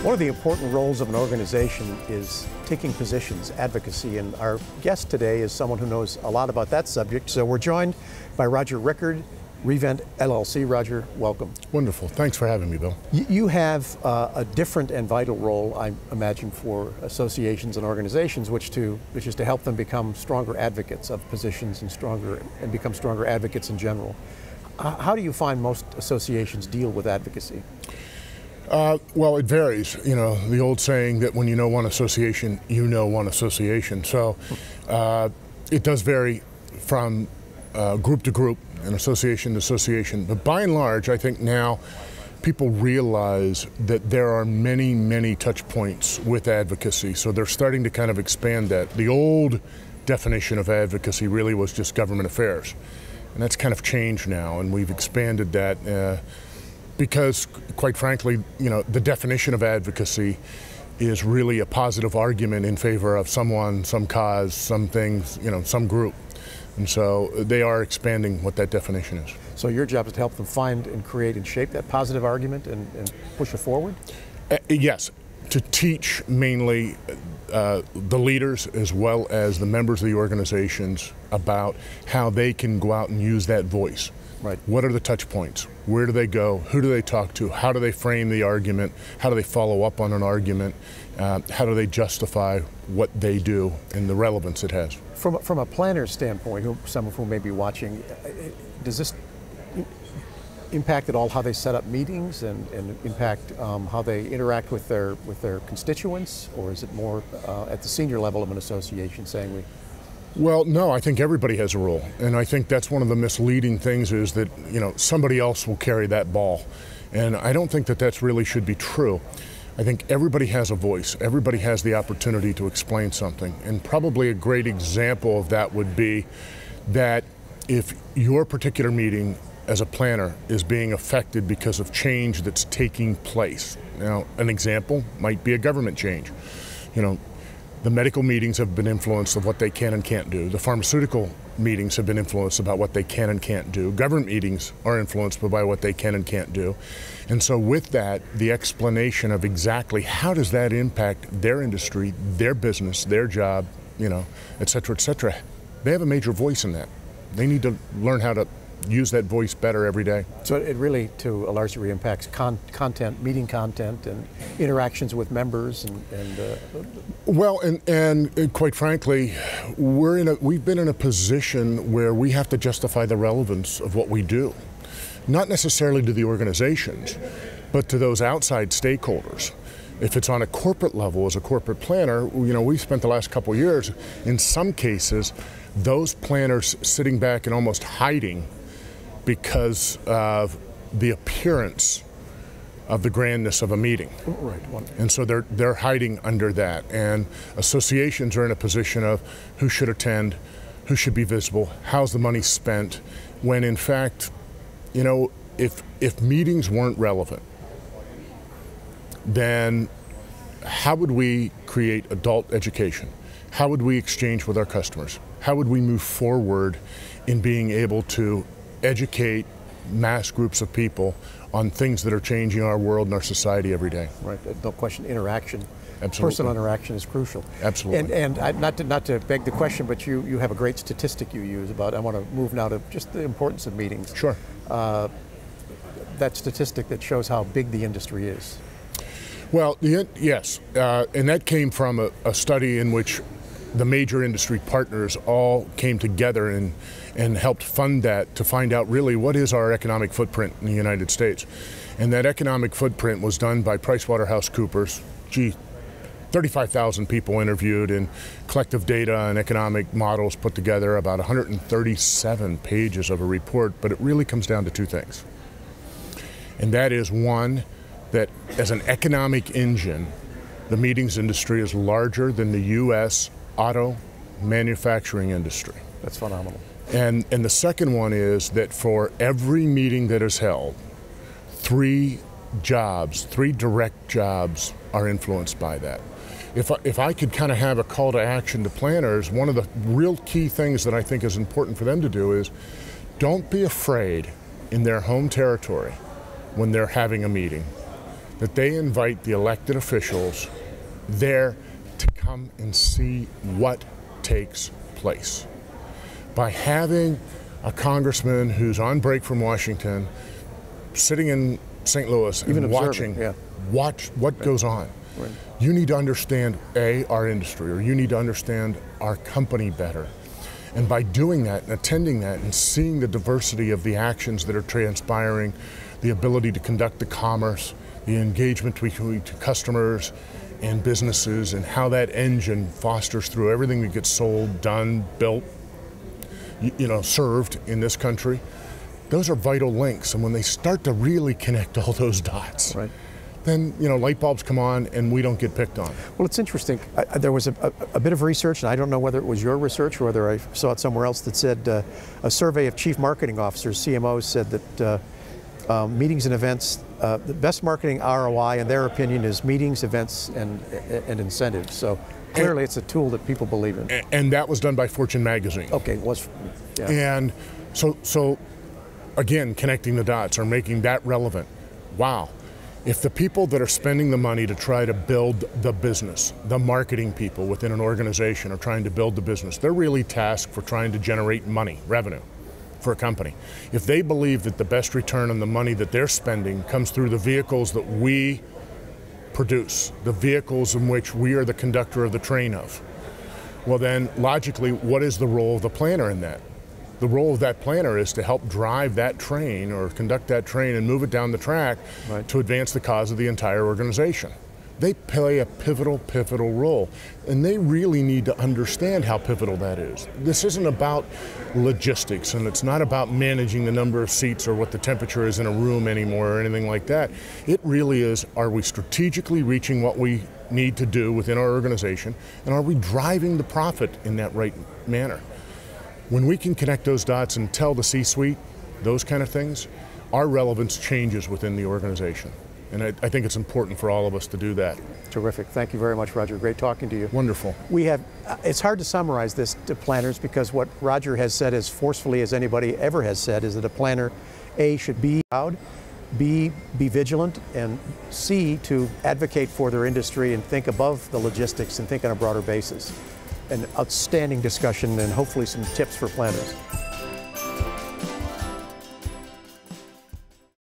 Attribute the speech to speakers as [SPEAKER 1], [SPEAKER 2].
[SPEAKER 1] One of the important roles of an organization is taking positions, advocacy, and our guest today is someone who knows a lot about that subject. So we're joined by Roger Rickard, Revent LLC. Roger, welcome.
[SPEAKER 2] Wonderful. Thanks for having me, Bill.
[SPEAKER 1] You have a different and vital role, I imagine, for associations and organizations, which is to help them become stronger advocates of positions and become stronger advocates in general. How do you find most associations deal with advocacy?
[SPEAKER 2] Well, it varies. You know, the old saying that when you know one association, you know one association. So it does vary from group to group and association to association. But by and large, I think now people realize that there are many, many touch points with advocacy. So they're starting to kind of expand that. The old definition of advocacy really was just government affairs. And that's kind of changed now, and we've expanded that because, quite frankly, you know, the definition of advocacy is really a positive argument in favor of someone, some cause, some things, you know, some group. And so they are expanding what that definition is.
[SPEAKER 1] So your job is to help them find and create and shape that positive argument and push it forward?
[SPEAKER 2] Yes, to teach mainly the leaders as well as the members of the organizations about how they can go out and use that voice. Right. What are the touch points? Where do they go? Who do they talk to? How do they frame the argument? How do they follow up on an argument? How do they justify what they do and the relevance it has?
[SPEAKER 1] From a planner's standpoint, some of whom may be watching, does this impact at all how they set up meetings and impact how they interact with their constituents, or is it more at the senior level of an association saying we?
[SPEAKER 2] Well, no, I think everybody has a role, and I think that's one of the misleading things is that, you know, somebody else will carry that ball, and I don't think that that's really should be true. I think everybody has a voice. Everybody has the opportunity to explain something, and probably a great example of that would be that if your particular meeting as a planner is being affected because of change that's taking place. Now, an example might be a government change. You know, the medical meetings have been influenced of what they can and can't do. The pharmaceutical meetings have been influenced about what they can and can't do. Government meetings are influenced by what they can and can't do. And so with that, the explanation of exactly how does that impact their industry, their business, their job, you know, et cetera, they have a major voice in that. They need to learn how to use that voice better every day.
[SPEAKER 1] So it really, to a large degree, impacts content, meeting content, and interactions with members,
[SPEAKER 2] Well, and quite frankly, we've been in a position where we have to justify the relevance of what we do, not necessarily to the organizations, but to those outside stakeholders. If it's on a corporate level, as a corporate planner, you know, we've spent the last couple of years, in some cases, those planners sitting back and almost hiding because of the appearance of the grandness of a meeting.
[SPEAKER 1] Right.
[SPEAKER 2] And so they're hiding under that. And associations are in a position of who should attend, who should be visible, how's the money spent, when in fact, you know, if meetings weren't relevant, then how would we create adult education? How would we exchange with our customers? How would we move forward in being able to educate mass groups of people on things that are changing our world and our society every day?
[SPEAKER 1] Right, no question, interaction.
[SPEAKER 2] Absolutely.
[SPEAKER 1] Personal interaction is crucial.
[SPEAKER 2] Absolutely.
[SPEAKER 1] And not to beg the question, but you have a great statistic you use about, I want to move now to just the importance of meetings.
[SPEAKER 2] Sure.
[SPEAKER 1] That statistic that shows how big the industry is.
[SPEAKER 2] Well, yes, and that came from a study in which the major industry partners all came together and helped fund that to find out really what is our economic footprint in the United States. And that economic footprint was done by PricewaterhouseCoopers. 35,000 people interviewed and collective data and economic models put together, about 137 pages of a report, but it really comes down to two things. And that is, one, that as an economic engine, the meetings industry is larger than the U.S. auto manufacturing industry.
[SPEAKER 1] That's phenomenal.
[SPEAKER 2] And the second one is that for every meeting that is held, three direct jobs are influenced by that. If I could kind of have a call to action to planners, one of the real key things that I think is important for them to do is don't be afraid in their home territory when they're having a meeting that they invite the elected officials there to come and see what takes place. By having a congressman who's on break from Washington, sitting in St. Louis and watch what goes on. Right. You need to understand, our industry, or you need to understand our company better. And by doing that and attending that and seeing the diversity of the actions that are transpiring, the ability to conduct the commerce, the engagement between customers and businesses, and how that engine fosters through everything that gets sold, done, built, served in this country, those are vital links. And when they start to really connect all those dots, right, then light bulbs come on and we don't get picked on.
[SPEAKER 1] Well, it's interesting. There was a bit of research, and I don't know whether it was your research or whether I saw it somewhere else, that said a survey of chief marketing officers, CMOs, said that meetings and events, the best marketing ROI in their opinion is meetings, events, and incentives. So clearly it's a tool that people believe in.
[SPEAKER 2] And that was done by Fortune magazine.
[SPEAKER 1] Okay, it was. Yeah.
[SPEAKER 2] And so again, connecting the dots or making that relevant. Wow. If the people that are spending the money to try to build the business, the marketing people within an organization are trying to build the business, they're really tasked for trying to generate money, revenue for a company. If they believe that the best return on the money that they're spending comes through the vehicles that we produce, the vehicles in which we are the conductor of the train of, well then, logically, what is the role of the planner in that? The role of that planner is to help drive that train or conduct that train and move it down the track, right, to advance the cause of the entire organization. They play a pivotal role, and they really need to understand how pivotal that is. This isn't about logistics, and it's not about managing the number of seats or what the temperature is in a room anymore or anything like that. It really is, are we strategically reaching what we need to do within our organization, and are we driving the profit in that right manner? When we can connect those dots and tell the C-suite those kind of things, our relevance changes within the organization. And I think it's important for all of us to do that.
[SPEAKER 1] Terrific. Thank you very much, Roger. Great talking to you.
[SPEAKER 2] Wonderful.
[SPEAKER 1] It's hard to summarize this to planners, because what Roger has said as forcefully as anybody ever has said is that a planner, A, should be proud, B, be vigilant, and C, to advocate for their industry and think above the logistics and think on a broader basis. An outstanding discussion and hopefully some tips for planners.